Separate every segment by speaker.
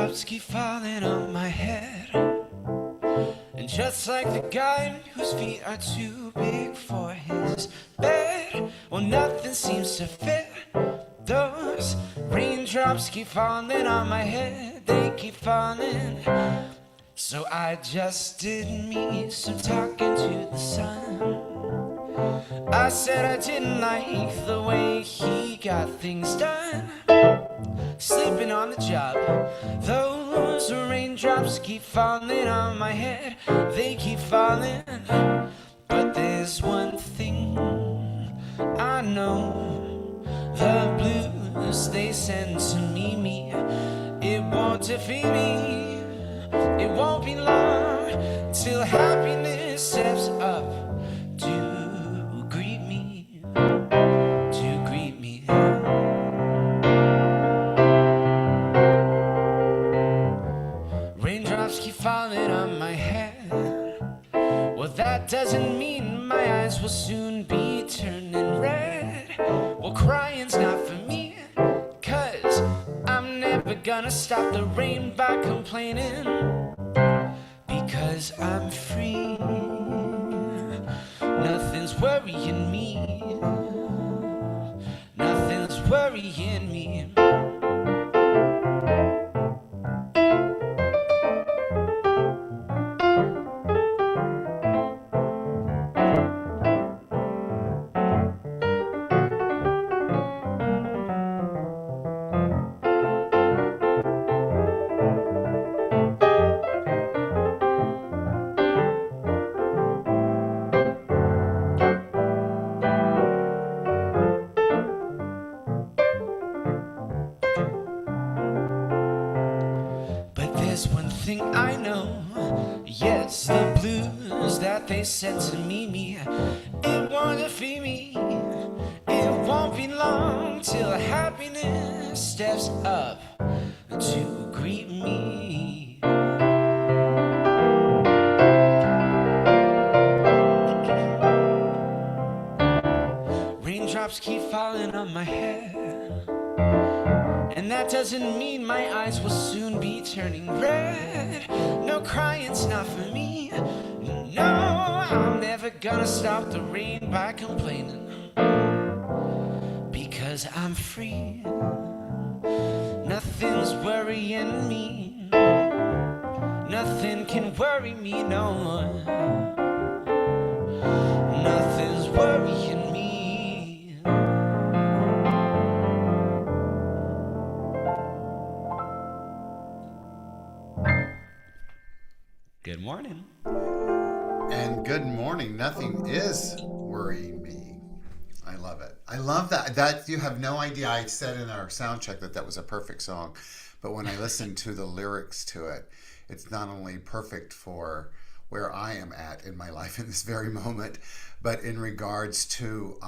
Speaker 1: Raindrops keep falling on my head, and just like the guy whose feet are too big for his bed, well, nothing seems to fit. Those raindrops keep falling on my head, they keep falling. So I just did me some talking to the sun. I said I didn't like the way he got things done. Sleeping on the job, those raindrops keep falling on my head, they keep falling. But there's one thing I know, the blues they send to me, it won't defeat me. It won't be long till happiness steps up to greet me, to greet me. Raindrops keep falling on my head. Well, that doesn't mean my eyes will soon be turning red. Well, crying's not for me, 'cause I'm never gonna stop the rain by complaining. Because I'm free, nothing's worrying me, nothing's worrying me. One thing I know, yes, the blues that they sent to me, it won't defeat me. It won't be long till happiness steps up to greet me. Raindrops keep falling on my head, and that doesn't mean my eyes will soon be turning red. No, crying's not for me. No, I'm never gonna stop the rain by complaining. Because I'm free, nothing's worrying me. Nothing can worry me, no. Nothing's worrying me. Good morning.
Speaker 2: And good morning. Nothing is worrying me. I love it. I love that. That you have no idea. I said in our sound check that was a perfect song, but when I listened to the lyrics to it, it's not only perfect for where I am at in my life in this very moment, but in regards to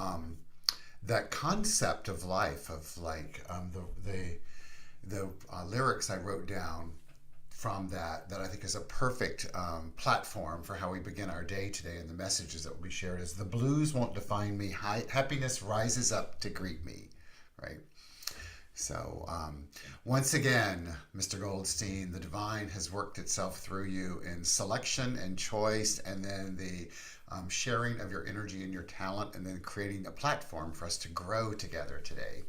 Speaker 2: that concept of life, of like the lyrics I wrote down from that I think is a perfect platform for how we begin our day today, and the messages that will be shared is: the blues won't define me, happiness rises up to greet me, right? So once again, Mr. Goldstein, the divine has worked itself through you in selection and choice, and then the sharing of your energy and your talent, and then creating a platform for us to grow together today.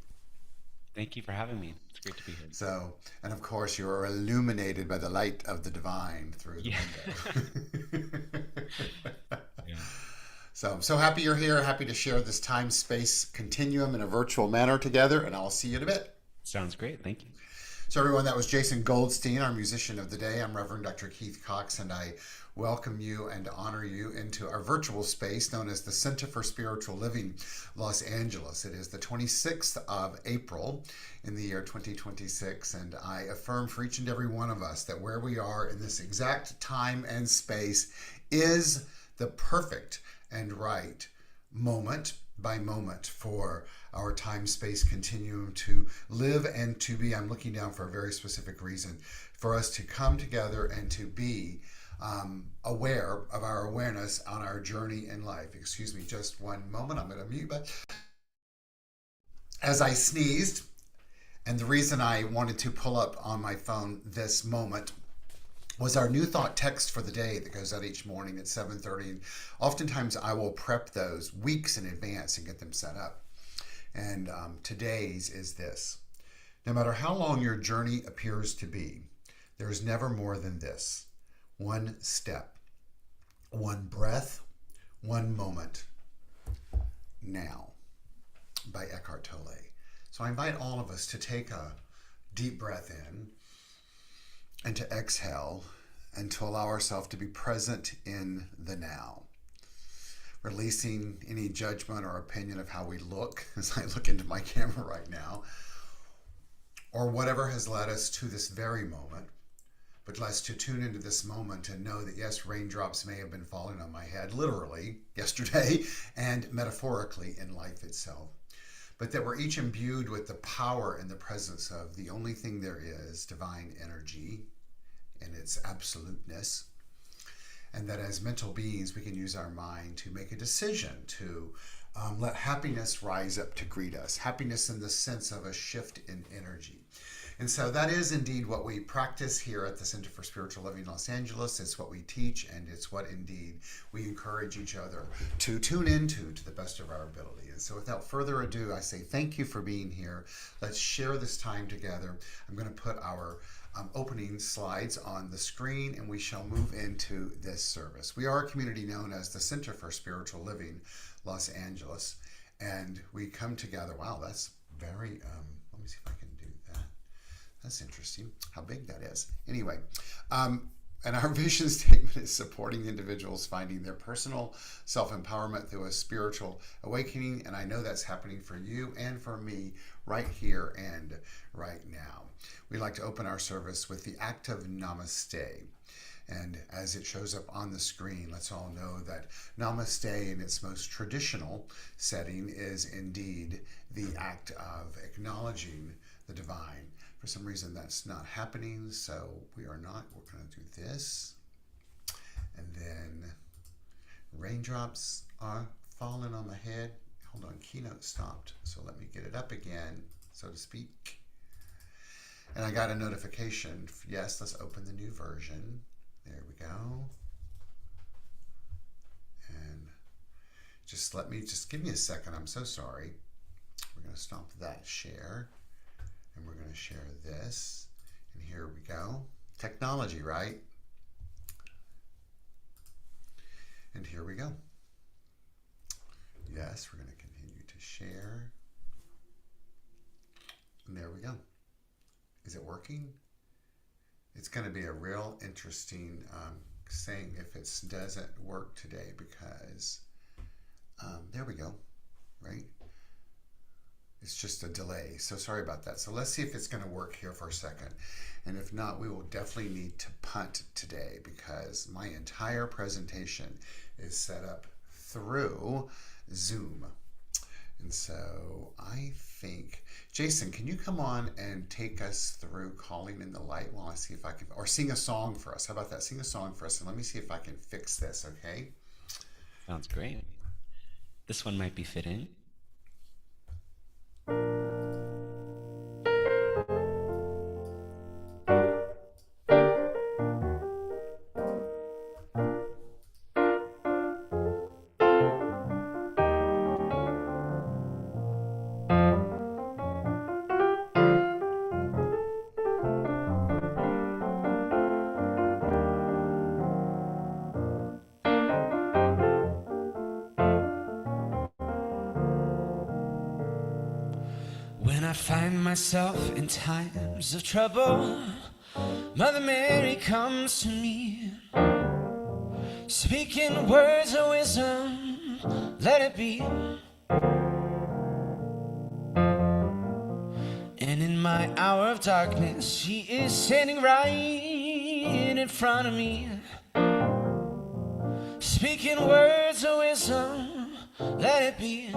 Speaker 1: Thank you for having me. It's great to be here.
Speaker 2: So, and of course, you are illuminated by the light of the divine through the window.
Speaker 1: Yeah.
Speaker 2: So, I'm so happy you're here. Happy to share this time-space continuum in a virtual manner together, and I'll see you in a bit.
Speaker 1: Sounds great. Thank you.
Speaker 2: So, everyone, that was Jason Goldstein, our musician of the day. I'm Reverend Dr. Keith Cox, and I welcome you and honor you into our virtual space known as the Center for Spiritual Living, Los Angeles. It is the 26th of April in the year 2026, and I affirm for each and every one of us that where we are in this exact time and space is the perfect and right moment by moment for our time-space continuum to live and to be. I'm looking down for a very specific reason, for us to come together and to be aware of our awareness on our journey in life. Excuse me just one moment. I'm going to mute. But as I sneezed, And the reason I wanted to pull up on my phone this moment was our new thought text for the day that goes out each morning at 7:30. Oftentimes I will prep those weeks in advance and get them set up. And today's is this: no matter how long your journey appears to be, there is never more than this: one step, one breath, one moment, now, by Eckhart Tolle. So I invite all of us to take a deep breath in and to exhale and to allow ourselves to be present in the now, releasing any judgment or opinion of how we look as I look into my camera right now, or whatever has led us to this very moment, but let's to tune into this moment and know that yes, raindrops may have been falling on my head, literally yesterday, and metaphorically in life itself, but that we're each imbued with the power and the presence of the only thing there is, divine energy in its absoluteness, and that as mental beings we can use our mind to make a decision to let happiness rise up to greet us, happiness in the sense of a shift in energy. And so that is indeed what we practice here at the Center for Spiritual Living Los Angeles. It's what we teach, and it's what indeed we encourage each other to tune into to the best of our ability. And so without further ado, I say thank you for being here. Let's share this time together. I'm going to put our opening slides on the screen, and we shall move into this service. We are a community known as the Center for Spiritual Living Los Angeles, and we come together. Wow, that's very, let me see if I can do that. That's interesting, how big that is. Anyway, and our vision statement is supporting individuals finding their personal self-empowerment through a spiritual awakening, and I know that's happening for you and for me right here and right now. We like to open our service with the act of namaste. And as it shows up on the screen, let's all know that namaste in its most traditional setting is indeed the act of acknowledging the divine. For some reason that's not happening, so we're going to do this. And then raindrops are falling on my head. Hold on, keynote stopped, so let me get it up again, so to speak. And I got a notification. Yes, let's open the new version. There we go. And just give me a second. I'm so sorry. We're going to stop that share. And we're going to share this. And here we go. Technology, right? And here we go. Yes, we're going to continue to share. And there we go. Is it working? It's going to be a real interesting thing if it doesn't work today, because there we go, right? It's just a delay, so sorry about that. So let's see if it's going to work here for a second. And if not, we will definitely need to punt today, because my entire presentation is set up through Zoom. And so I think, Jason, can you come on and take us through Calling in the Light while I see if I can, or sing a song for us. How about that? Sing a song for us, and let me see if I can fix this, okay?
Speaker 1: Sounds great. This one might be fitting. When I find myself in times of trouble, Mother Mary comes to me, speaking words of wisdom, let it be. And in my hour of darkness, she is standing right in front of me, speaking words of wisdom, let it be.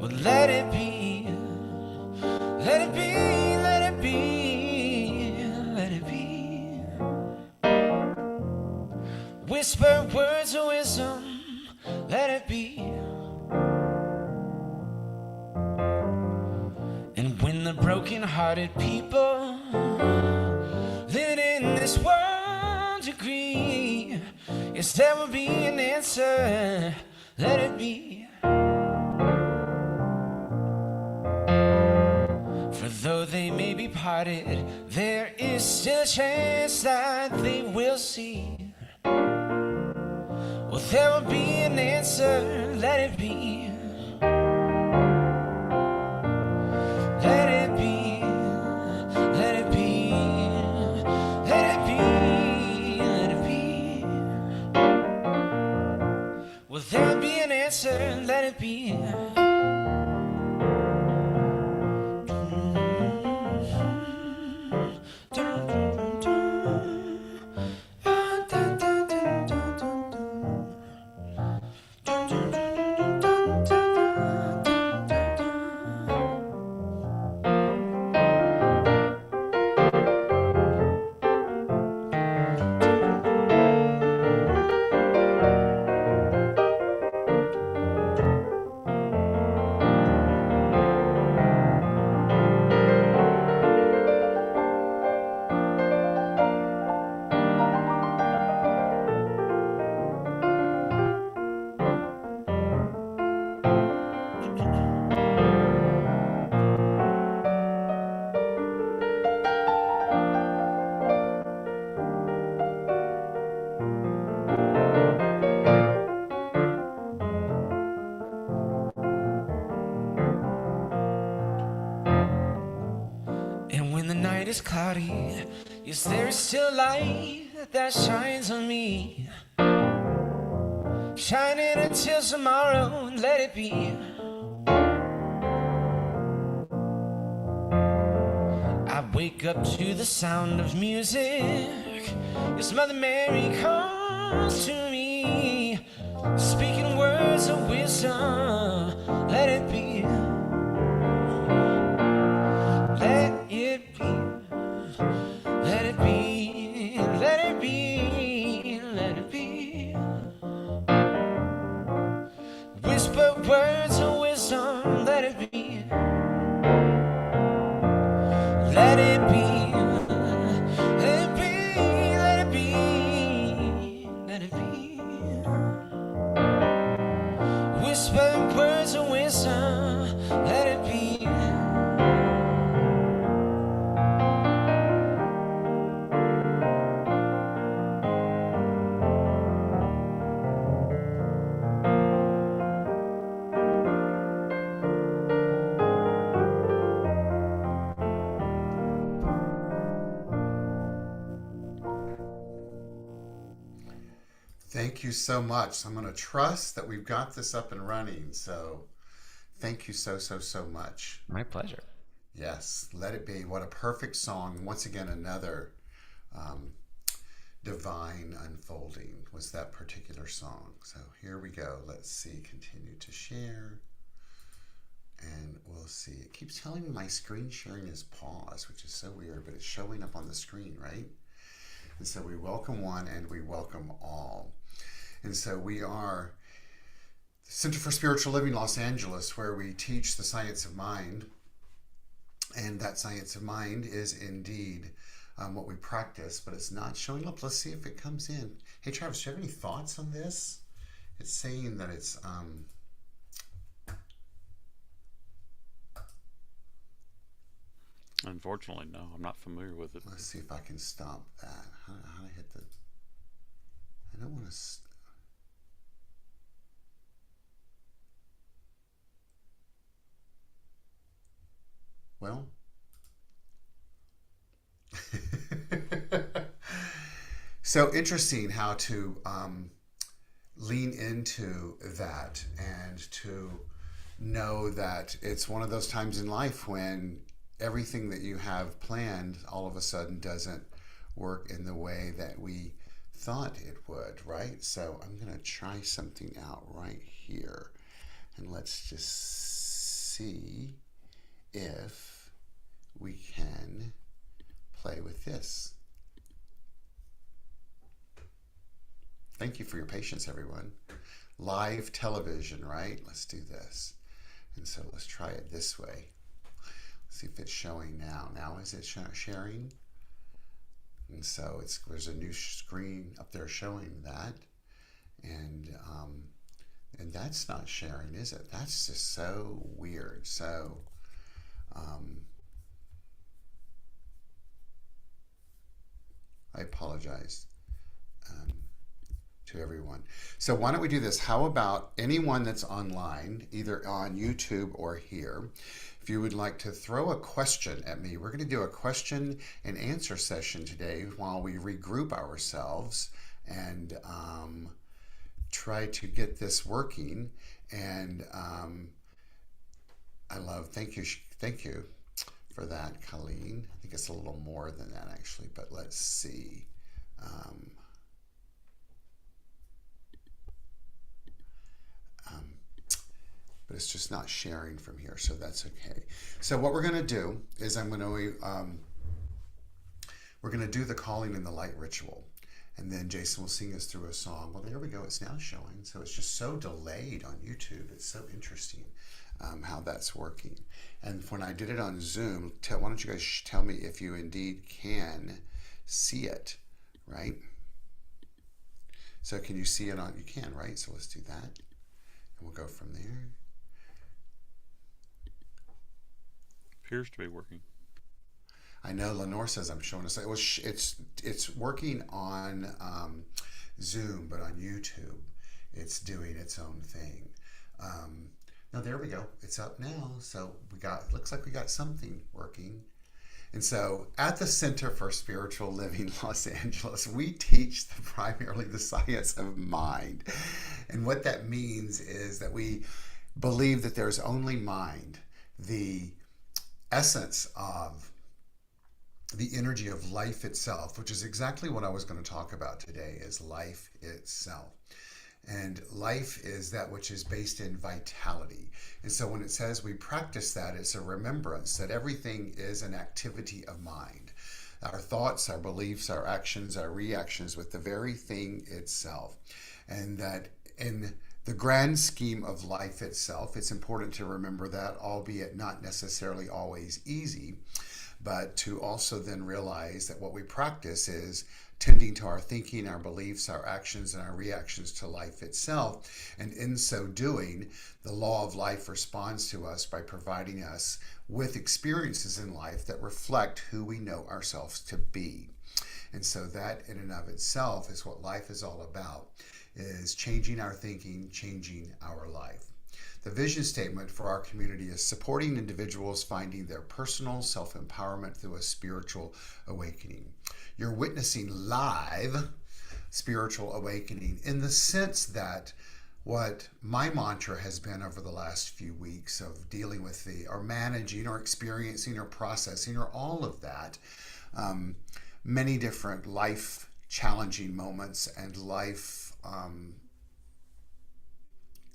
Speaker 1: Well, let it be, let it be, let it be, let it be. Whisper words of wisdom, let it be. the broken-hearted people living in this world agree, yes, there will be an answer, let it be. For though they may be parted, there is still a chance that they will see. Well, there will be an answer, let it be. Let it be, let it be, let it be, let it be. Well, there'll be an answer, let it be. And when the night is cloudy, yes, there is still light that shines on me. Shining until tomorrow, and let it be. I wake up to the sound of music. Yes, Mother Mary calls to me, speaking words of wisdom, let it be. Let it be, let it be, let it be, let it be. Whisper words of wisdom, let it be. Let it be, let it be, let it be, let it be. Whisper words of wisdom, let it be.
Speaker 2: Thank you so much. I'm going to trust that we've got this up and running. So thank you so much.
Speaker 1: My pleasure.
Speaker 2: Yes, Let It Be. What a perfect song. Once again, another divine unfolding was that particular song. So here we go. Let's see. Continue to share. And we'll see. It keeps telling me my screen sharing is paused, which is so weird, but it's showing up on the screen, right? And so we welcome one and we welcome all. And so we are the Center for Spiritual Living, Los Angeles, where we teach the science of mind. And that science of mind is indeed what we practice, but it's not showing up. Let's see if it comes in. Hey, Travis, do you have any thoughts on this? It's saying that it's...
Speaker 3: Unfortunately, no. I'm not familiar with it.
Speaker 2: Let's see if I can stop that. How do I hit the... I don't want to... Well... So interesting how to lean into that and to know that it's one of those times in life when everything that you have planned all of a sudden doesn't work in the way that we thought it would, right? So I'm going to try something out right here. And let's just see if we can play with this. Thank you for your patience, everyone. Live television, right? Let's do this. And so let's try it this way. See if it's showing now. Now is it sharing? And so there's a new screen up there showing that, and that's not sharing, is it? That's just so weird. So I apologize to everyone. So why don't we do this? How about anyone that's online, either on YouTube or here, if you would like to throw a question at me, we're going to do a question and answer session today while we regroup ourselves and try to get this working. And thank you for that, Colleen. I think it's a little more than that actually, but let's see. But it's just not sharing from here, so that's okay. So what we're going to do is we're going to do the calling and the light ritual, and then Jason will sing us through a song. Well, there we go. It's now showing, so it's just so delayed on YouTube. It's so interesting how that's working. And when I did it on Zoom, why don't you guys tell me if you indeed can see it, right? So can you see it on? You can, right? So let's do that, and we'll go from there.
Speaker 3: Appears to be working.
Speaker 2: I know Lenore says I'm showing us. It's working on Zoom, but on YouTube, it's doing its own thing. Now there we go. It's up now. So looks like we got something working. And so at the Center for Spiritual Living Los Angeles, we teach primarily the science of mind. And what that means is that we believe that there's only mind, the essence of the energy of life itself, which is exactly what I was going to talk about today, is life itself. And life is that which is based in vitality. And so when it says we practice that, it's a remembrance that everything is an activity of mind. Our thoughts, our beliefs, our actions, our reactions with the very thing itself. And that in the grand scheme of life itself, it's important to remember that, albeit not necessarily always easy, but to also then realize that what we practice is tending to our thinking, our beliefs, our actions, and our reactions to life itself. And in so doing, the law of life responds to us by providing us with experiences in life that reflect who we know ourselves to be. And so that in and of itself is what life is all about, is changing our thinking, changing our life. The vision statement for our community is supporting individuals finding their personal self-empowerment through a spiritual awakening. You're witnessing live spiritual awakening in the sense that what my mantra has been over the last few weeks of dealing with or managing or experiencing or processing or all of that, many different life challenging moments and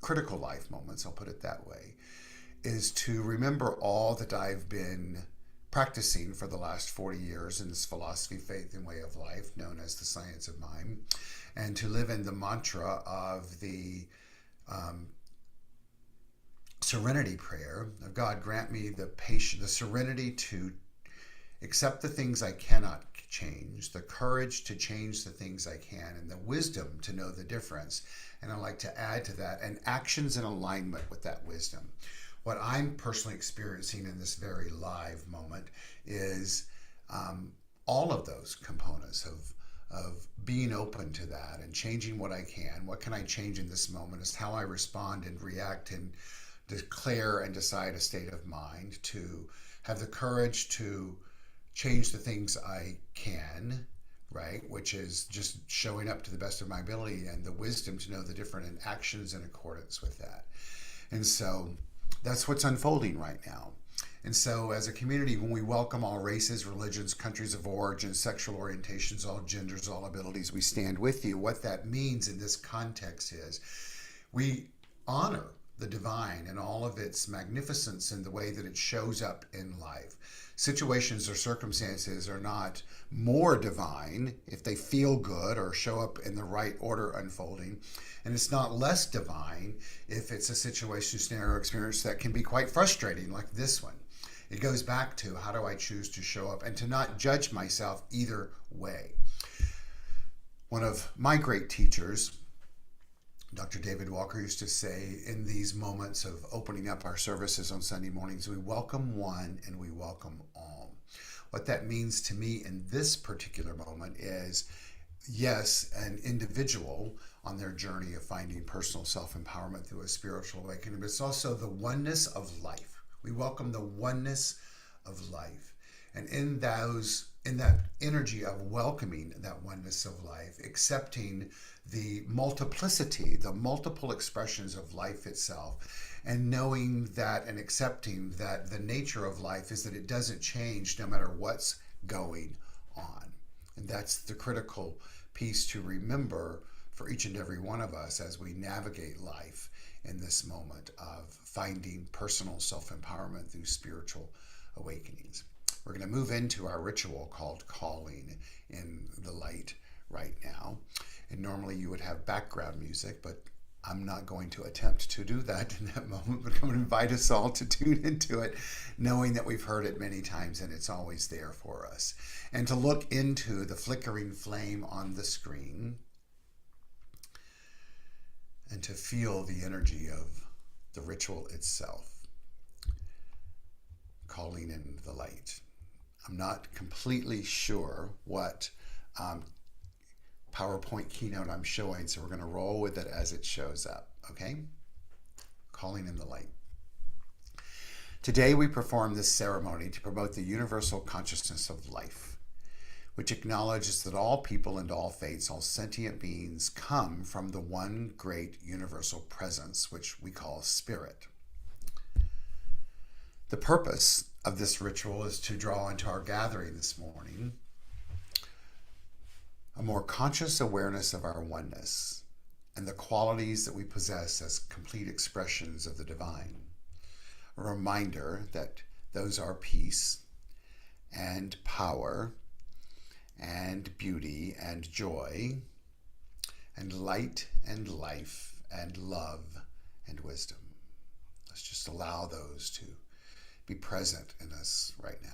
Speaker 2: critical life moments, I'll put it that way, is to remember all that I've been practicing for the last 40 years in this philosophy, faith, and way of life known as the science of mind, and to live in the mantra of the serenity prayer of God, grant me the serenity to accept the things I cannot change, the courage to change the things I can, and the wisdom to know the difference. And I like to add to that, and actions in alignment with that wisdom. What I'm personally experiencing in this very live moment is all of those components of being open to that and changing what I can. What can I change in this moment is how I respond and react and declare and decide a state of mind, to have the courage to change the things I can, right? Which is just showing up to the best of my ability, and the wisdom to know the different actions in accordance with that. And so that's what's unfolding right now. And so as a community, when we welcome all races, religions, countries of origin, sexual orientations, all genders, all abilities, we stand with you. What that means in this context is we honor the divine and all of its magnificence in the way that it shows up in life. Situations or circumstances are not more divine if they feel good or show up in the right order unfolding. And it's not less divine if it's a situation, scenario, experience that can be quite frustrating, like this one. It goes back to how do I choose to show up and to not judge myself either way. One of my great teachers, Dr. David Walker, used to say in these moments of opening up our services on Sunday mornings, we welcome one and we welcome all. What that means to me in this particular moment is, yes, an individual on their journey of finding personal self-empowerment through a spiritual awakening, but it's also the oneness of life. We welcome the oneness of life. And in that energy of welcoming that oneness of life, accepting the multiplicity, the multiple expressions of life itself, and knowing that and accepting that the nature of life is that it doesn't change no matter what's going on. And that's the critical piece to remember for each and every one of us as we navigate life in this moment of finding personal self-empowerment through spiritual awakenings. We're going to move into our ritual called Calling in the Light right now. And normally you would have background music, but I'm not going to attempt to do that in that moment, but I'm going to invite us all to tune into it, knowing that we've heard it many times and it's always there for us. And to look into the flickering flame on the screen and to feel the energy of the ritual itself. Calling in the light. I'm not completely sure what PowerPoint keynote I'm showing, so we're going to roll with it as it shows up, okay? Calling in the light. Today we perform this ceremony to promote the universal consciousness of life, which acknowledges that all people and all faiths, all sentient beings come from the one great universal presence, which we call spirit. The purpose of this ritual is to draw into our gathering this morning a more conscious awareness of our oneness and the qualities that we possess as complete expressions of the divine. A reminder that those are peace and power and beauty and joy and light and life and love and wisdom. Let's just allow those to be present in us right now.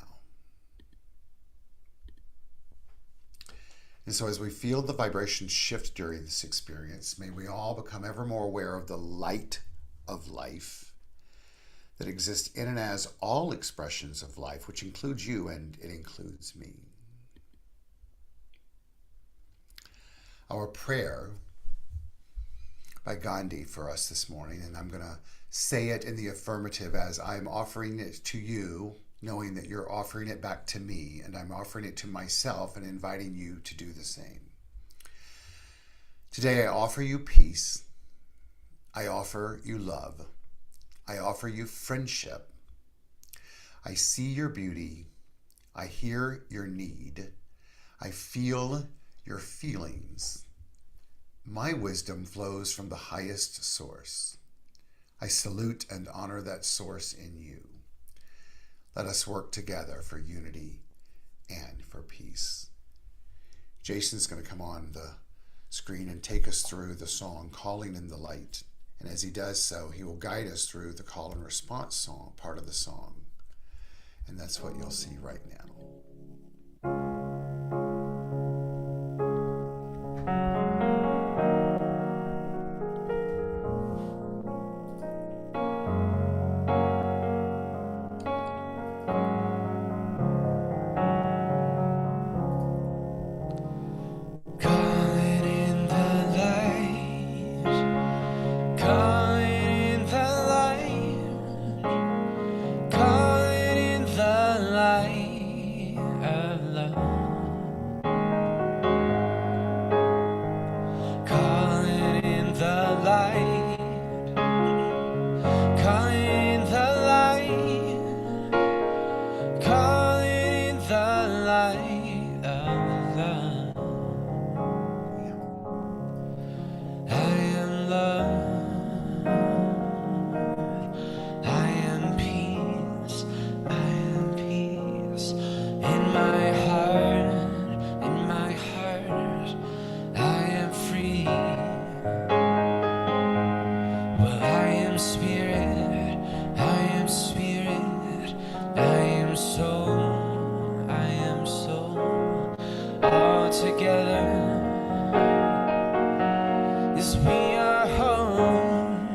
Speaker 2: And so as we feel the vibrations shift during this experience, may we all become ever more aware of the light of life that exists in and as all expressions of life, which includes you and it includes me. Our prayer by Gandhi for us this morning, and I'm going to say it in the affirmative as I'm offering it to you, knowing that you're offering it back to me, and I'm offering it to myself and inviting you to do the same. Today I offer you peace. I offer you love. I offer you friendship. I see your beauty. I hear your need. I feel your feelings. My wisdom flows from the highest source. I salute and honor that source in you. Let us work together for unity and for peace. Jason's going to come on the screen and take us through the song, Calling in the Light. And as he does so, he will guide us through the call and response song, part of the song. And that's what you'll see right now.
Speaker 1: Calling in the light, calling in the light, calling in the light. be our home.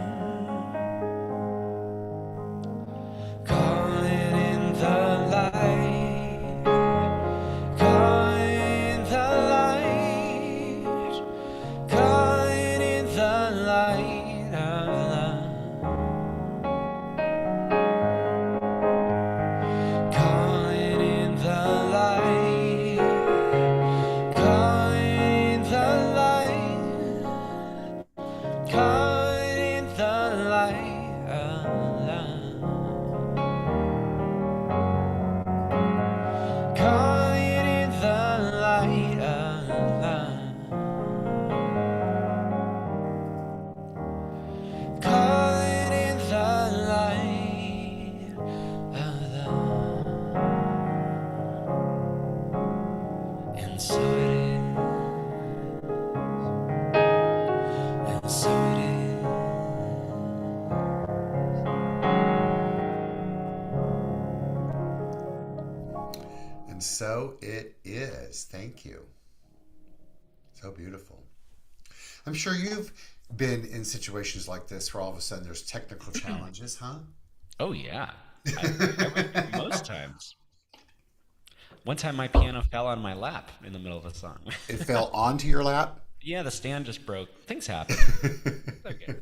Speaker 1: Calling in the light, calling in the light, calling in the light of love. Calling in the light, calling in the light, calling in the light of love. Calling in the light of love. Calling in the light of love. And so it is. And so it is.
Speaker 2: And so it is. Thank you. So beautiful. I'm sure you've been in situations like this where all of a sudden there's technical challenges, huh?
Speaker 1: Oh yeah, most times. One time my piano fell on my lap in the middle of a song.
Speaker 2: It fell onto your lap?
Speaker 1: Yeah, the stand just broke. Things happen. Okay.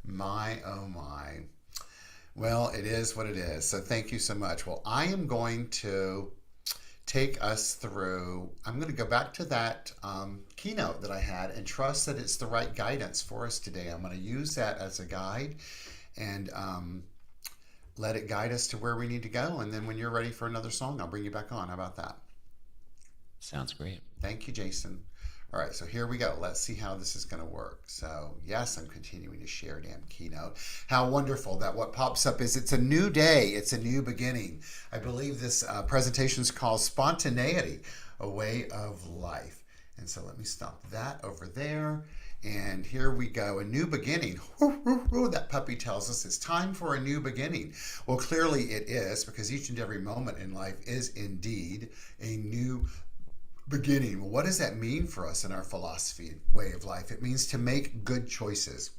Speaker 2: My, oh my. Well, it is what it is. So thank you so much. Well, I am going to take us through, I'm going to go back to that keynote that I had and trust that it's the right guidance for us today. I'm going to use that as a guide and let it guide us to where we need to go. And then when you're ready for another song, I'll bring you back on. How about that?
Speaker 1: Sounds great.
Speaker 2: Thank you, Jason. All right, so here we go. Let's see how this is going to work. So, yes, I'm continuing to share damn keynote. How wonderful that what pops up is it's a new day. It's a new beginning. I believe this presentation is called Spontaneity, a Way of Life. And so let me stop that over there. And here we go, a new beginning. That puppy tells us it's time for a new beginning. Well, clearly it is, because each and every moment in life is indeed a new beginning. Well, what does that mean for us in our philosophy, way of life? It means to make good choices.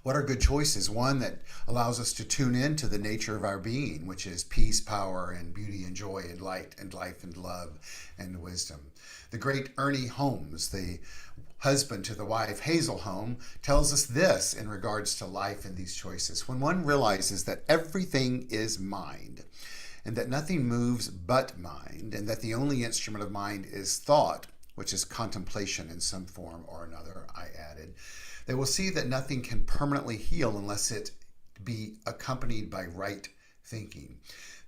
Speaker 2: What are good choices? One that allows us to tune in to the nature of our being, which is peace, power, and beauty, and joy, and light, and life, and love, and wisdom. The great Ernie Holmes, the husband to the wife Hazel Home, tells us this in regards to life and these choices. When one realizes that everything is mind, and that nothing moves but mind, and that the only instrument of mind is thought, which is contemplation in some form or another, I added, they will see that nothing can permanently heal unless it be accompanied by right thinking.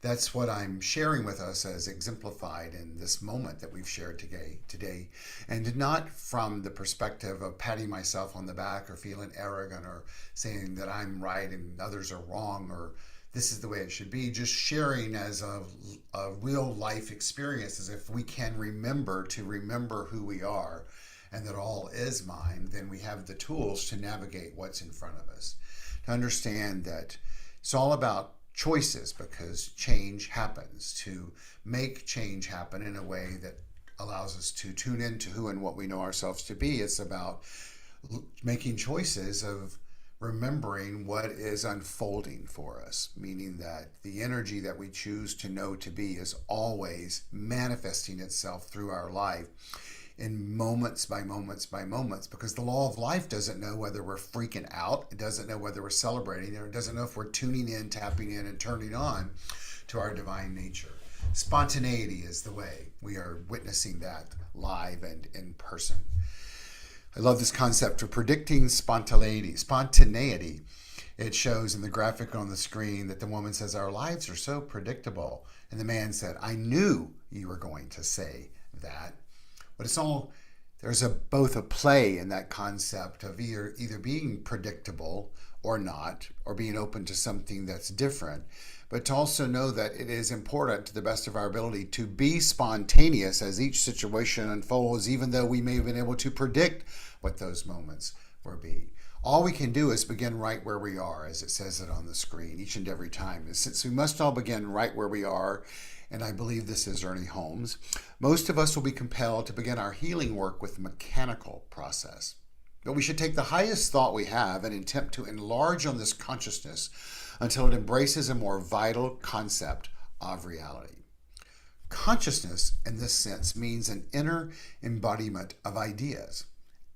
Speaker 2: That's what I'm sharing with us as exemplified in this moment that we've shared today, and not from the perspective of patting myself on the back or feeling arrogant or saying that I'm right and others are wrong or this is the way it should be, just sharing as a real life experience, as if we can remember who we are and that all is mind, then we have the tools to navigate what's in front of us. To understand that it's all about choices, because change happens. To make change happen in a way that allows us to tune into who and what we know ourselves to be, it's about making choices of remembering what is unfolding for us, meaning that the energy that we choose to know to be is always manifesting itself through our life in moments by moments by moments, because the law of life doesn't know whether we're freaking out, it doesn't know whether we're celebrating, or it doesn't know if we're tuning in, tapping in, and turning on to our divine nature. Spontaneity is the way. We are witnessing that live and in person. I love this concept of predicting spontaneity. It shows in the graphic on the screen that the woman says, our lives are so predictable. And the man said, I knew you were going to say that. But it's all, there's both a play in that concept of either being predictable or not, or being open to something that's different. But to also know that it is important to the best of our ability to be spontaneous as each situation unfolds, even though we may have been able to predict what those moments will be. All we can do is begin right where we are, as it says it on the screen each and every time. Since we must all begin right where we are, and I believe this is Ernie Holmes, most of us will be compelled to begin our healing work with a mechanical process. But we should take the highest thought we have and attempt to enlarge on this consciousness until it embraces a more vital concept of reality. Consciousness, in this sense, means an inner embodiment of ideas,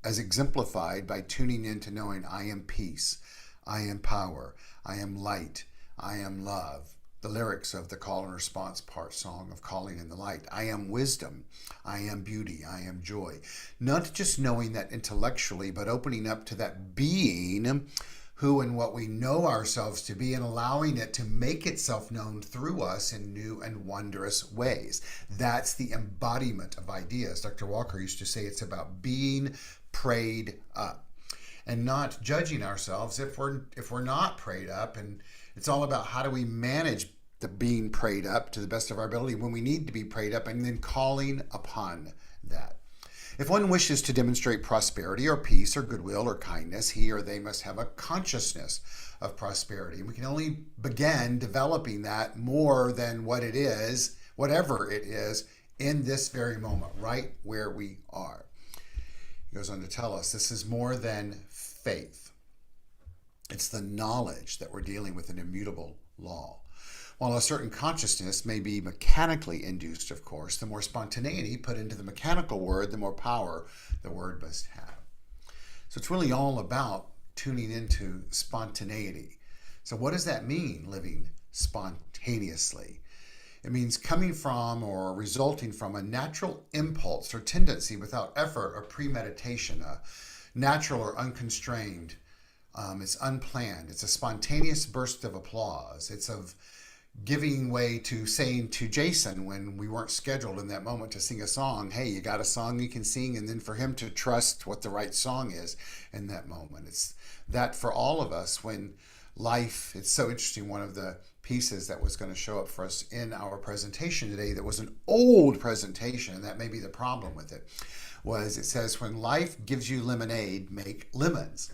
Speaker 2: as exemplified by tuning into knowing I am peace, I am power, I am light, I am love. The lyrics of the call and response part song of Calling in the Light. I am wisdom, I am beauty, I am joy. Not just knowing that intellectually, but opening up to that being who and what we know ourselves to be and allowing it to make itself known through us in new and wondrous ways. That's the embodiment of ideas. Dr. Walker used to say it's about being prayed up and not judging ourselves if we're not prayed up. And it's all about how do we manage the being prayed up to the best of our ability when we need to be prayed up, and then calling upon that. If one wishes to demonstrate prosperity or peace or goodwill or kindness, he or they must have a consciousness of prosperity. And we can only begin developing that more than what it is, whatever it is, in this very moment, right where we are. He goes on to tell us this is more than faith. It's the knowledge that we're dealing with an immutable law. While a certain consciousness may be mechanically induced, of course, the more spontaneity put into the mechanical word, the more power the word must have. So it's really all about tuning into spontaneity. So what does that mean, living spontaneously? It means coming from or resulting from a natural impulse or tendency without effort or premeditation, a natural or unconstrained. It's unplanned. It's a spontaneous burst of applause. It's of giving way to saying to Jason when we weren't scheduled in that moment to sing a song, hey, you got a song you can sing, and then for him to trust what the right song is in that moment. It's that for all of us when life, it's so interesting, one of the pieces that was going to show up for us in our presentation today that was an old presentation, and that may be the problem with it, was it says, when life gives you lemonade, make lemons.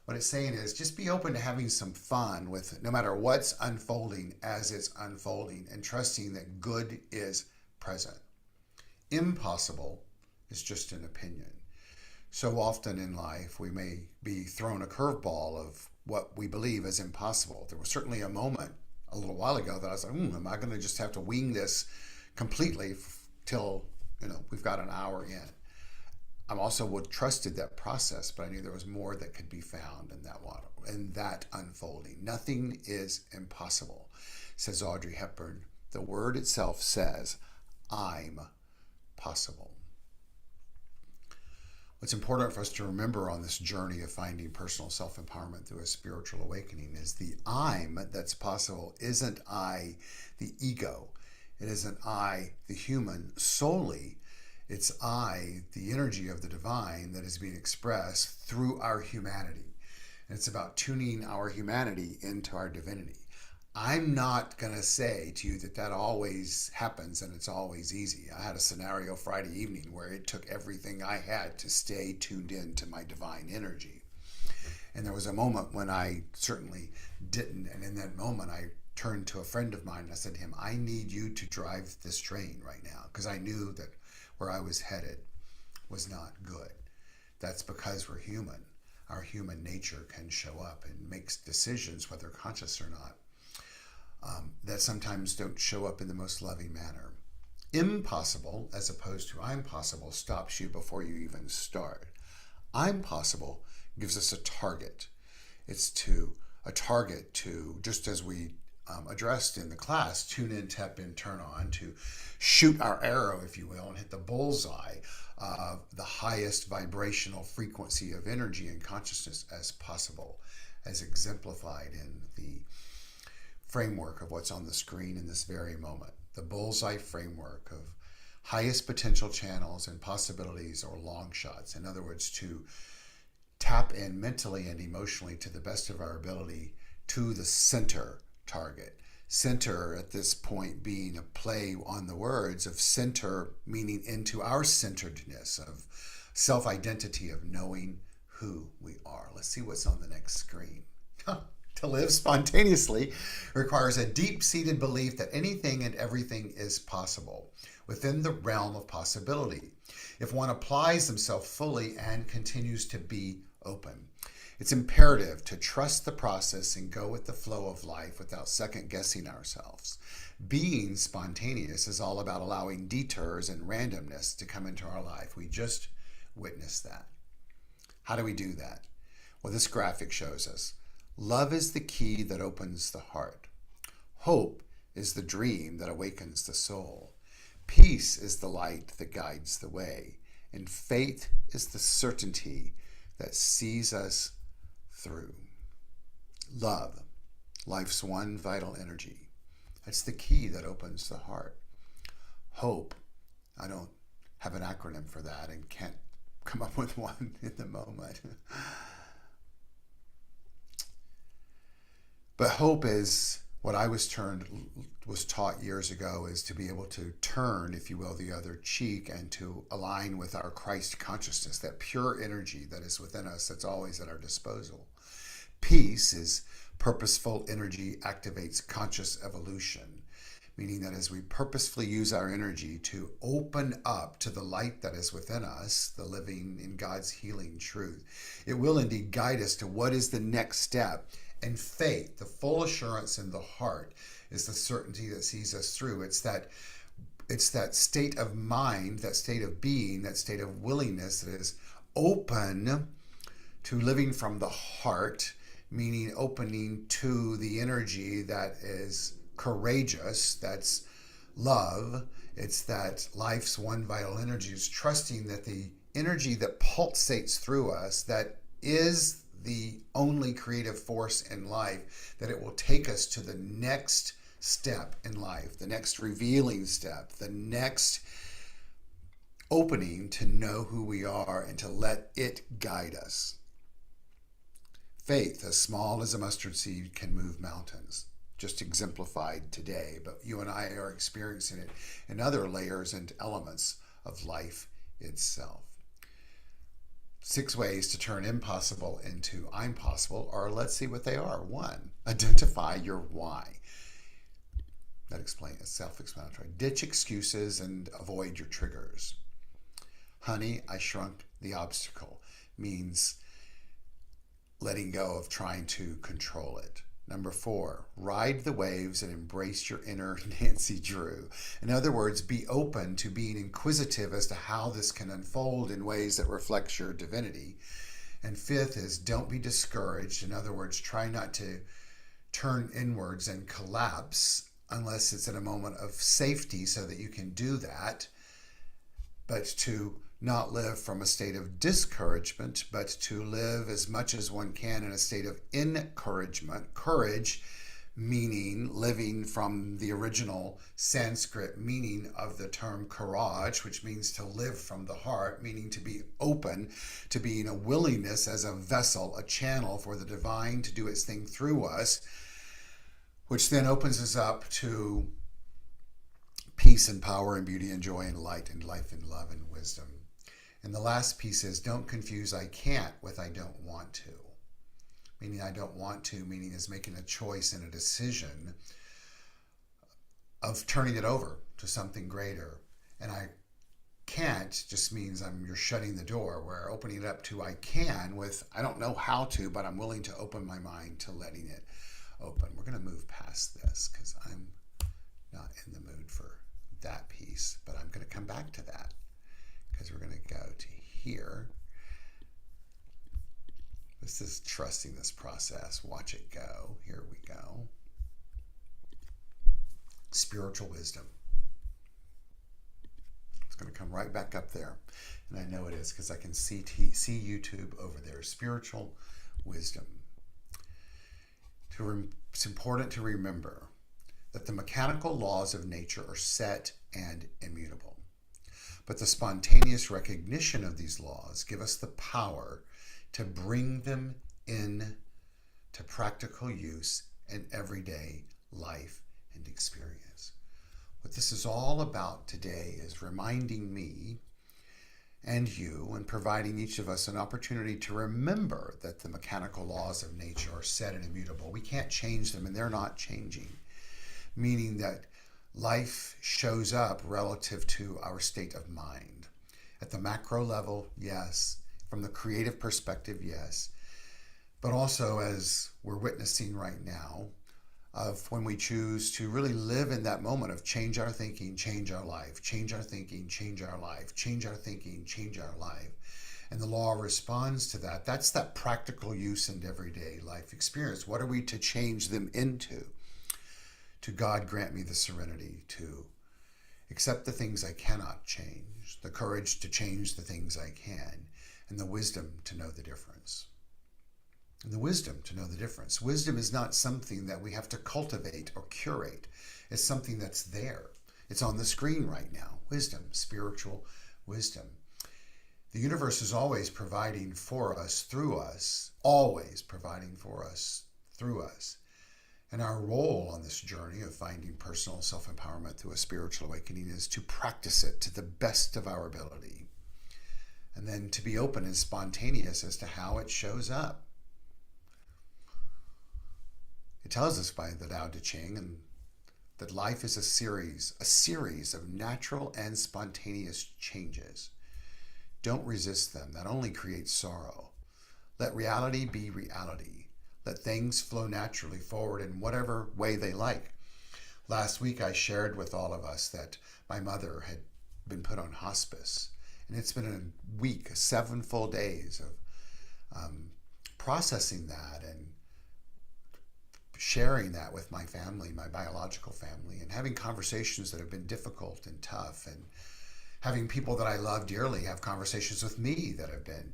Speaker 2: What it's saying is just be open to having some fun with it, no matter what's unfolding as it's unfolding, and trusting that good is present. Impossible is just an opinion. So often in life, we may be thrown a curveball of what we believe is impossible. There was certainly a moment a little while ago that I was like, am I going to just have to wing this completely till, we've got an hour in. I also would trusted that process, but I knew there was more that could be found in that unfolding. Nothing is impossible, says Audrey Hepburn. The word itself says, I'm possible. What's important for us to remember on this journey of finding personal self-empowerment through a spiritual awakening is the I'm that's possible isn't I, the ego. It isn't I, the human, solely. It's I, the energy of the divine that is being expressed through our humanity. And it's about tuning our humanity into our divinity. I'm not going to say to you that always happens and it's always easy. I had a scenario Friday evening where it took everything I had to stay tuned in to my divine energy. And there was a moment when I certainly didn't. And in that moment, I turned to a friend of mine and I said to him, I need you to drive this train right now, because I knew that where I was headed was not good. That's because we're human. Our human nature can show up and makes decisions, whether conscious or not, that sometimes don't show up in the most loving manner. Impossible, as opposed to I'm possible, stops you before you even start. I'm possible gives us a target. It's a target to, just as we addressed in the class, tune in, tap in, turn on, to shoot our arrow, if you will, and hit the bullseye of the highest vibrational frequency of energy and consciousness as possible, as exemplified in the framework of what's on the screen in this very moment. The bullseye framework of highest potential channels and possibilities, or long shots. In other words, to tap in mentally and emotionally to the best of our ability to the center target. Center at this point being a play on the words of center, meaning into our centeredness of self-identity, of knowing who we are. Let's see what's on the next screen. To live spontaneously requires a deep-seated belief that anything and everything is possible within the realm of possibility if one applies himself fully and continues to be open. It's imperative to trust the process and go with the flow of life without second-guessing ourselves. Being spontaneous is all about allowing detours and randomness to come into our life. We just witnessed that. How do we do that? Well, this graphic shows us. Love is the key that opens the heart. Hope is the dream that awakens the soul. Peace is the light that guides the way. And faith is the certainty that sees us through. Love, life's one vital energy. That's the key that opens the heart. Hope, I don't have an acronym for that and can't come up with one in the moment. But hope is what I was taught years ago, is to be able to turn, if you will, the other cheek and to align with our Christ consciousness, that pure energy that is within us that's always at our disposal. Peace is purposeful energy activates conscious evolution, meaning that as we purposefully use our energy to open up to the light that is within us, the living in God's healing truth, it will indeed guide us to what is the next step. And faith, the full assurance in the heart, is the certainty that sees us through. It's that state of mind, that state of being, that state of willingness that is open to living from the heart, meaning opening to the energy that is courageous, that's love. It's that life's one vital energy. It's trusting that the energy that pulsates through us, that is the only creative force in life, that it will take us to the next step in life, the next revealing step, the next opening to know who we are and to let it guide us. Faith, as small as a mustard seed, can move mountains. Just exemplified today, but you and I are experiencing it in other layers and elements of life itself. 6 ways to turn impossible into I'm possible, or let's see what they are. 1, identify your why. That explains, it's self-explanatory. Ditch excuses and avoid your triggers. Honey, I shrunk the obstacle means letting go of trying to control it. Number 4, ride the waves and embrace your inner Nancy Drew. In other words, be open to being inquisitive as to how this can unfold in ways that reflects your divinity. And 5th is don't be discouraged. In other words, try not to turn inwards and collapse unless it's in a moment of safety so that you can do that, but to not live from a state of discouragement, but to live as much as one can in a state of encouragement. Courage meaning living from the original Sanskrit meaning of the term courage, which means to live from the heart, meaning to be open, to be in a willingness as a vessel, a channel for the divine to do its thing through us, which then opens us up to peace and power and beauty and joy and light and life and love and wisdom. And the last piece is don't confuse I can't with I don't want to. Meaning I don't want to, meaning is making a choice and a decision of turning it over to something greater. And I can't just means you're shutting the door, where opening it up to I can with I don't know how to, but I'm willing to open my mind to letting it open. We're going to move past this because I'm not in the mood for that piece, but I'm going to come back to that because we're going to go to here. This is trusting this process. Watch it go. Here we go. Spiritual wisdom. It's going to come right back up there. And I know it is because I can see YouTube over there. Spiritual wisdom. It's important to remember that the mechanical laws of nature are set and immutable. But the spontaneous recognition of these laws give us the power to bring them in to practical use in everyday life and experience. What this is all about today is reminding me and you, and providing each of us an opportunity to remember that the mechanical laws of nature are set and immutable. We can't change them, and they're not changing, meaning that life shows up relative to our state of mind. At the macro level, yes. From the creative perspective, yes. But also, as we're witnessing right now, of when we choose to really live in that moment of change our thinking, change our life, change our thinking, change our life, change our thinking, change our life. And the law responds to that. That's that practical use in everyday life experience. What are we to change them into? To God grant me the serenity to accept the things I cannot change, the courage to change the things I can, and the wisdom to know the difference. And the wisdom to know the difference. Wisdom is not something that we have to cultivate or curate. It's something that's there. It's on the screen right now. Wisdom, spiritual wisdom. The universe is always providing for us, through us, always providing for us, through us. And our role on this journey of finding personal self-empowerment through a spiritual awakening is to practice it to the best of our ability. And then to be open and spontaneous as to how it shows up. It tells us by the Tao Te Ching and that life is a series of natural and spontaneous changes. Don't resist them. That only creates sorrow. Let reality be reality. Let things flow naturally forward in whatever way they like. Last week I shared with all of us that my mother had been put on hospice. And it's been a week, 7 full days of processing that and sharing that with my family, my biological family, and having conversations that have been difficult and tough, and having people that I love dearly have conversations with me that have been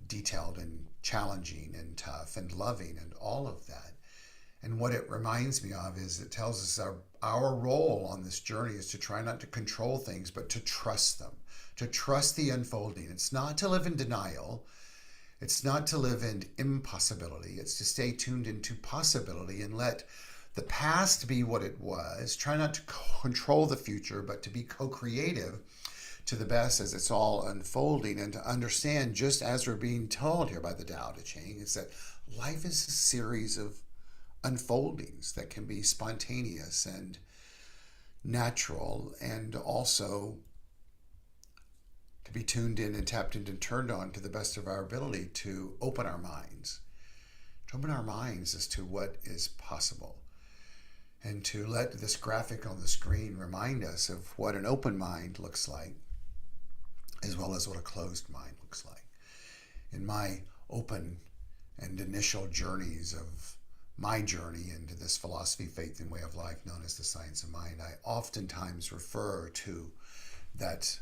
Speaker 2: detailed and challenging and tough and loving and all of that. And what it reminds me of is it tells us our role on this journey is to try not to control things, but to trust them, to trust the unfolding. It's not to live in denial. It's not to live in impossibility. It's to stay tuned into possibility and let the past be what it was. Try not to control the future, but to be co-creative to the best as it's all unfolding, and to understand, just as we're being told here by the Tao Te Ching, is that life is a series of unfoldings that can be spontaneous and natural, and also to be tuned in and tapped into and turned on to the best of our ability to open our minds. To open our minds as to what is possible. And to let this graphic on the screen remind us of what an open mind looks like, as well as what a closed mind looks like. In my open and initial journeys of my journey into this philosophy, faith, and way of life known as the science of mind, I oftentimes refer to that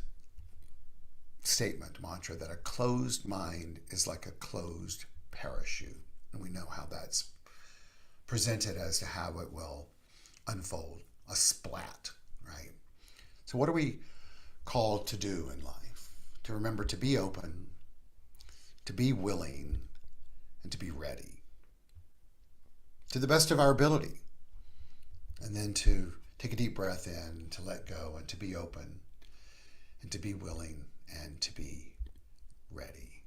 Speaker 2: statement, mantra, that a closed mind is like a closed parachute. And we know how that's presented as to how it will unfold, a splat, right? So what are we called to do in life? To remember to be open, to be willing, and to be ready to the best of our ability. And then to take a deep breath in, to let go, and to be open, and to be willing, and to be ready.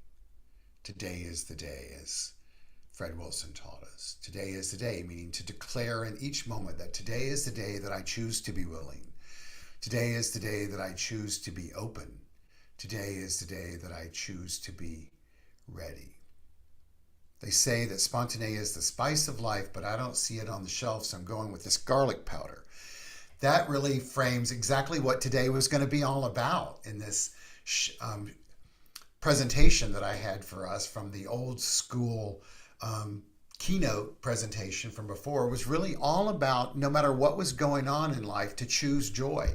Speaker 2: Today is the day, as Fred Wilson taught us. Today is the day, meaning to declare in each moment that today is the day that I choose to be willing. Today is the day that I choose to be open. Today is the day that I choose to be ready. They say that spontaneity is the spice of life, but I don't see it on the shelf, so I'm going with this garlic powder. That really frames exactly what today was going to be all about in this presentation that I had for us from the old school keynote presentation from before. Was really all about, no matter what was going on in life, to choose joy,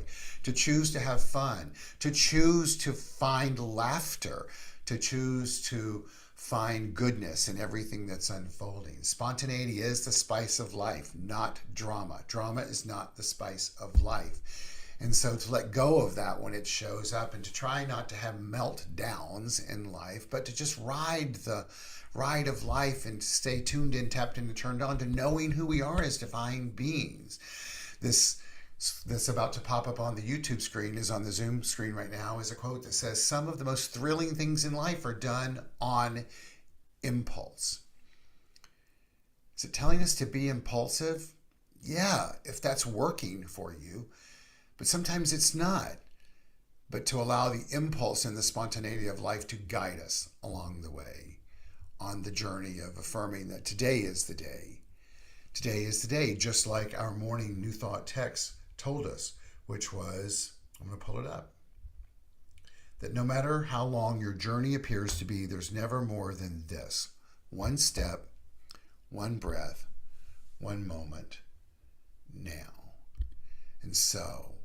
Speaker 2: to choose to have fun, to choose to find laughter, to choose to find goodness in everything that's unfolding. Spontaneity is the spice of life, not drama. Drama is not the spice of life. And so to let go of that when it shows up, and to try not to have meltdowns in life, but to just ride the ride of life and to stay tuned in, tapped in, and turned on to knowing who we are as divine beings. This that's about to pop up on the YouTube screen, is on the Zoom screen right now, is a quote that says, "Some of the most thrilling things in life are done on impulse." Is it telling us to be impulsive? Yeah, if that's working for you. But sometimes it's not. But to allow the impulse and the spontaneity of life to guide us along the way on the journey of affirming that today is the day. Today is the day, just like our morning New Thought text told us, which was, I'm going to pull it up, that no matter how long your journey appears to be, there's never more than this: one step, one breath, one moment, now. And so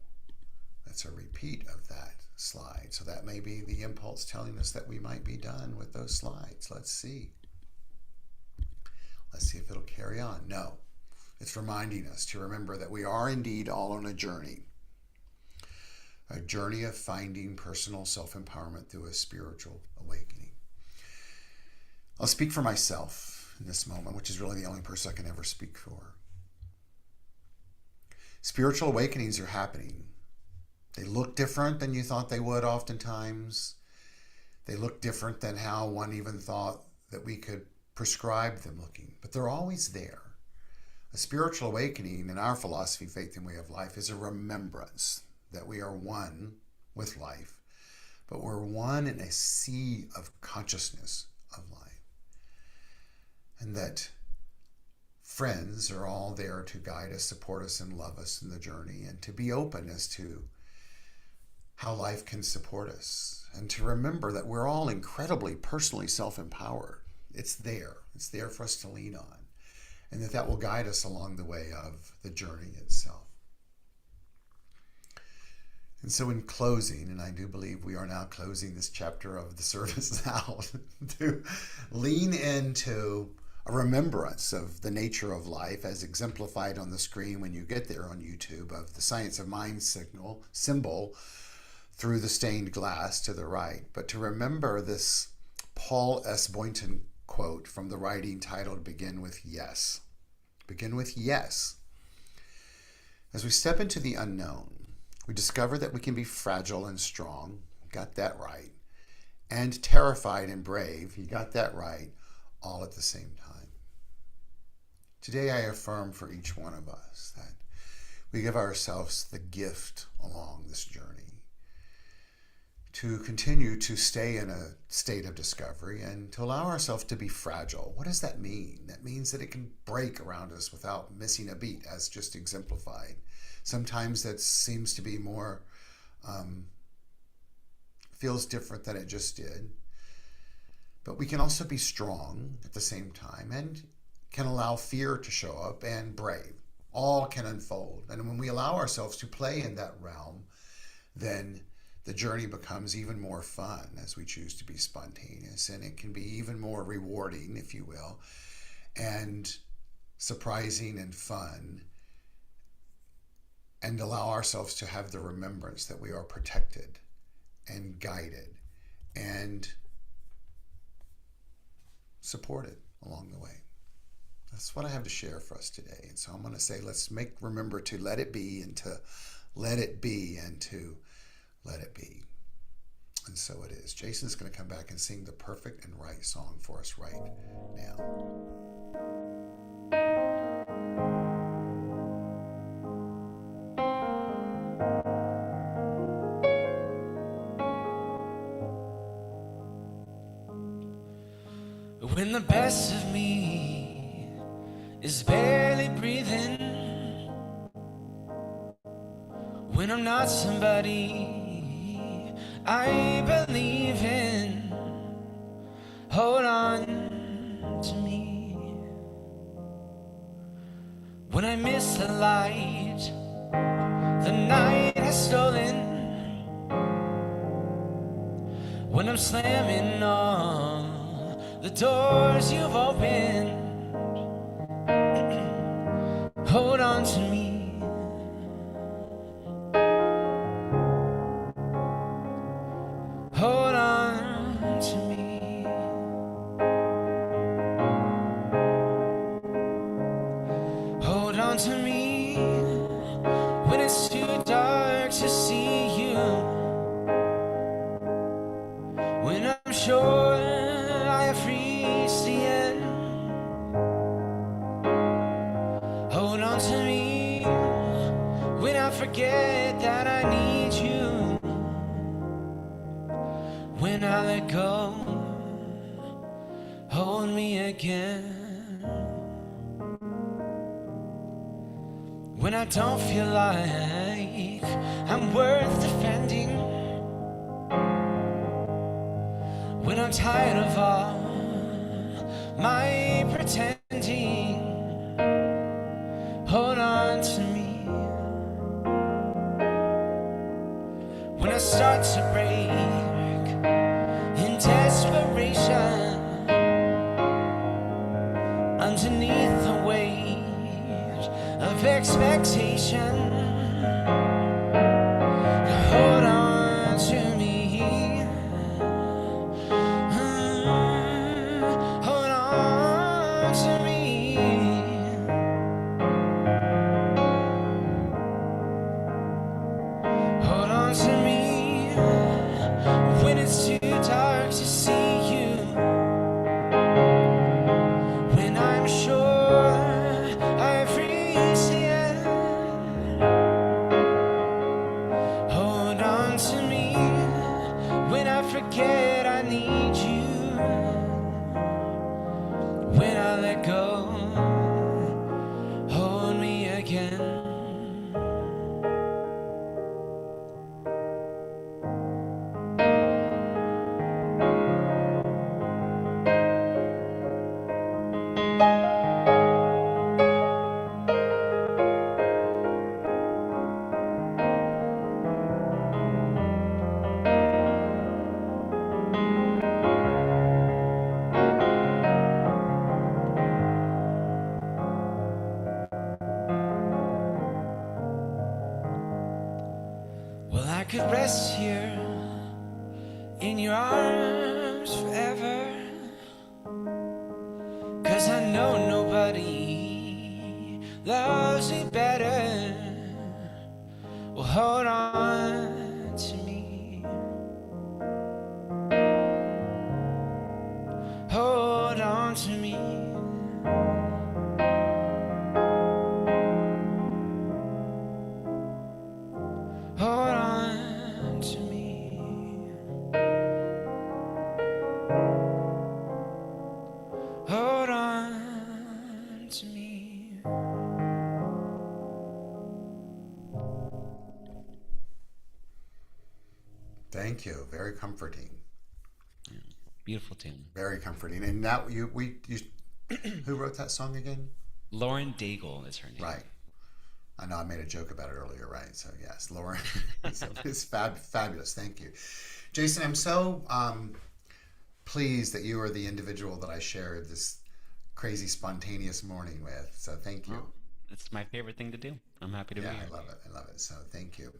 Speaker 2: that's a repeat of that slide. So that may be the impulse telling us that we might be done with those slides. Let's see. Let's see if it'll carry on. No, it's reminding us to remember that we are indeed all on a journey of finding personal self-empowerment through a spiritual awakening. I'll speak for myself in this moment, which is really the only person I can ever speak for. Spiritual awakenings are happening. They look different than you thought they would oftentimes. They look different than how one even thought that we could prescribe them looking, but they're always there. A spiritual awakening in our philosophy, faith, and way of life is a remembrance that we are one with life, but we're one in a sea of consciousness of life. And that friends are all there to guide us, support us, and love us in the journey, and to be open as to how life can support us, and to remember that we're all incredibly personally self-empowered. It's there. It's there for us to lean on, and that will guide us along the way of the journey itself. And so in closing, and I do believe we are now closing this chapter of the service out, to lean into a remembrance of the nature of life as exemplified on the screen when you get there on YouTube, of the Science of Mind symbol through the stained glass to the right. But to remember this Paul S. Boynton quote from the writing titled "Begin with Yes." Begin with yes. As we step into the unknown, we discover that we can be fragile and strong. Got that right. And terrified and brave. You got that right. All at the same time. Today I affirm for each one of us that we give ourselves the gift along this journey to continue to stay in a state of discovery and to allow ourselves to be fragile. What does that mean? That means that it can break around us without missing a beat, as just exemplified. Sometimes that seems to be more, feels different than it just did. But we can also be strong at the same time and can allow fear to show up, and brave. All can unfold. And when we allow ourselves to play in that realm, then the journey becomes even more fun as we choose to be spontaneous, and it can be even more rewarding, if you will, and surprising and fun, and allow ourselves to have the remembrance that we are protected and guided and supported along the way. That's what I have to share for us today. And so I'm going to say, let's remember to let it be, and to let it be, and to let it be. And so it is. Jason's going to come back and sing the perfect and right song for us right now.
Speaker 1: When the best of me is barely breathing, when I'm not somebody I believe in, hold on to me. When I miss the light the night has stolen, when I'm slamming all the doors you've opened, hold on to me. Hold on to me. Hold on to me when it's forget that I need you, when I let go, hold me again. When I don't feel like I'm worth defending, when I'm tired of all my pretending, hold on to me. When I start to break in desperation, underneath the weight of expectation, hold on to me. Hold on to me. Hold on to me when it's too dark to see you, when I'm sure I've reached the end. Hold on to me when I forget I need you, when I let go, hold me again. Well, I could rest here in your arms forever, 'cause I know nobody loves me better. Well, hold on to me. Hold on to me. Hold on to me. Hold on to me.
Speaker 2: Thank you. Very comforting.
Speaker 1: Beautiful tune.
Speaker 2: Very comforting. And now you who wrote that song again?
Speaker 1: Lauren Daigle is her name.
Speaker 2: Right. I know I made a joke about it earlier, right? So yes, Lauren. So it's fabulous. Thank you. Jason, I'm so pleased that you are the individual that I shared this crazy spontaneous morning with. So thank you.
Speaker 1: Well, it's my favorite thing to do. I'm happy to be
Speaker 2: Yeah,
Speaker 1: here.
Speaker 2: I love it. I love it. So thank you.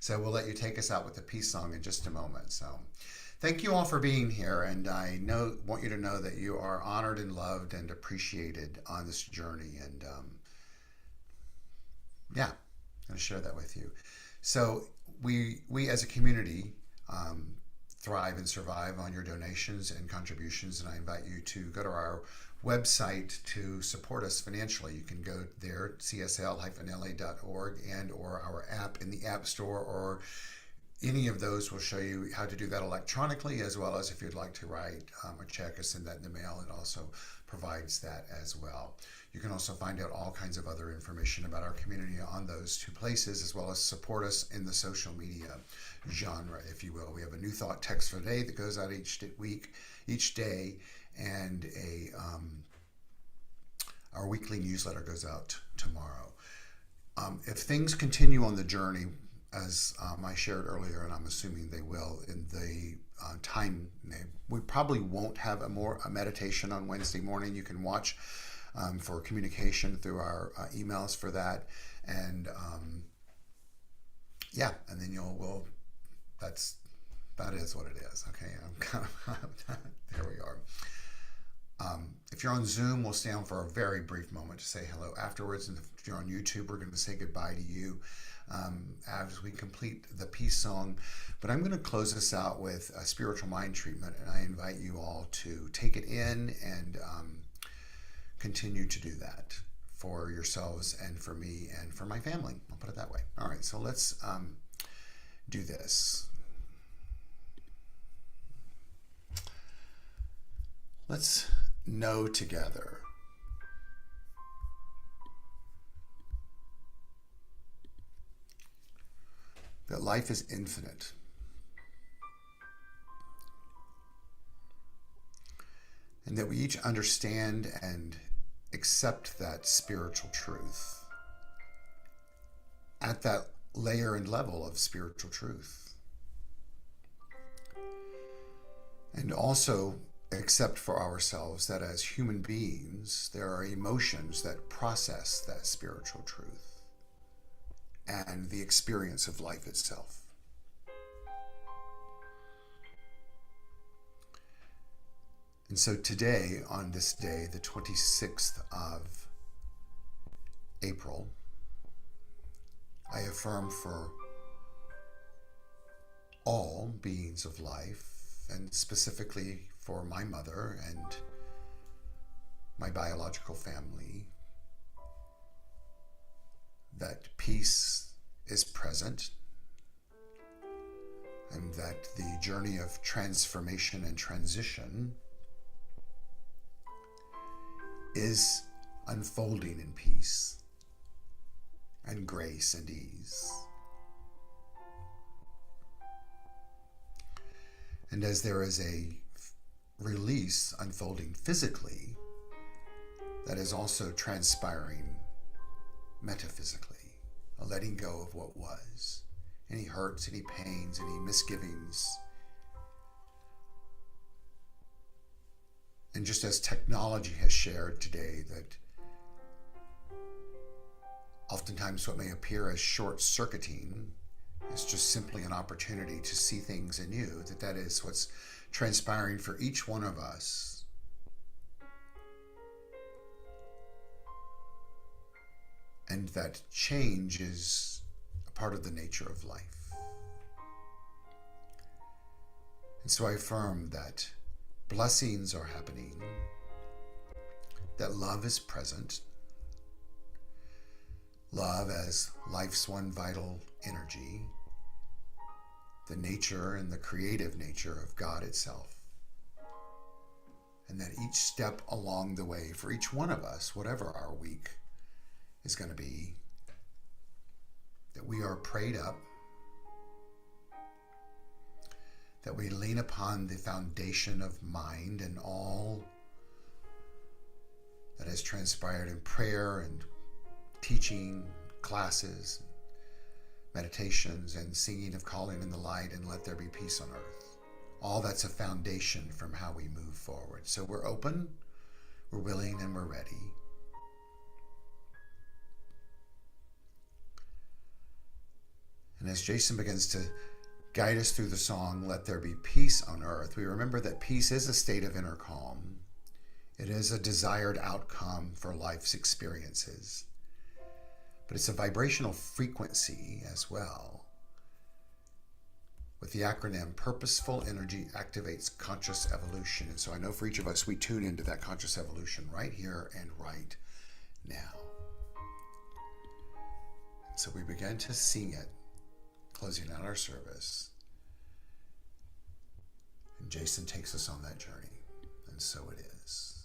Speaker 2: So we'll let you take us out with the peace song in just a moment. So thank you all for being here. And I want you to know that you are honored and loved and appreciated on this journey. And yeah, I'm going to share that with you. So we as a community thrive and survive on your donations and contributions. And I invite you to go to our website to support us financially. You can go there, csl-la.org, and or our app in the App Store, or any of those will show you how to do that electronically, as well as if you'd like to write a check or send that in the mail, it also provides that as well. You can also find out all kinds of other information about our community on those two places, as well as support us in the social media genre, if you will. We have a New Thought text for the day that goes out each day, and our weekly newsletter goes out tomorrow. If things continue on the journey, as I shared earlier, and I'm assuming they will in the time, we probably won't have a meditation on Wednesday morning. You can watch for communication through our emails for that, and yeah, and then that is what it is. Okay, I'm kind of there we are. If you're on Zoom, we'll stay on for a very brief moment to say hello afterwards. And if you're on YouTube, we're going to say goodbye to you as we complete the peace song. But I'm going to close this out with a spiritual mind treatment, and I invite you all to take it in and continue to do that. for yourselves and for me and for my family. I'll put it that way. All right, so let's do this. Let's know together that life is infinite. And that we each understand and accept that spiritual truth at that layer and level of spiritual truth. And also accept for ourselves that as human beings, there are emotions that process that spiritual truth and the experience of life itself. And so today, on this day, the 26th of April, I affirm for all beings of life, and specifically for my mother and my biological family, that peace is present and that the journey of transformation and transition is unfolding in peace and grace and ease. And as there is a release unfolding physically, that is also transpiring metaphysically, a letting go of what was, any hurts, any pains, any misgivings. And just as technology has shared today that oftentimes what may appear as short-circuiting is just simply an opportunity to see things anew, that is what's transpiring for each one of us. And that change is a part of the nature of life. And so I affirm that blessings are happening, that love is present, love as life's one vital energy, the nature and the creative nature of God itself, and that each step along the way for each one of us, whatever our week is going to be, that we are prayed up, that we lean upon the foundation of mind and all that has transpired in prayer and teaching, classes, meditations, and singing of Calling in the Light and Let There Be Peace on Earth. All that's a foundation from how we move forward. So we're open, we're willing, and we're ready. And as Jason begins to guide us through the song, Let There Be Peace on Earth, we remember that peace is a state of inner calm. It is a desired outcome for life's experiences. But it's a vibrational frequency as well. With the acronym, purposeful energy activates conscious evolution. And so I know for each of us, we tune into that conscious evolution right here and right now. So we begin to sing it, closing out our service. And Jason takes us on that journey. And so it is.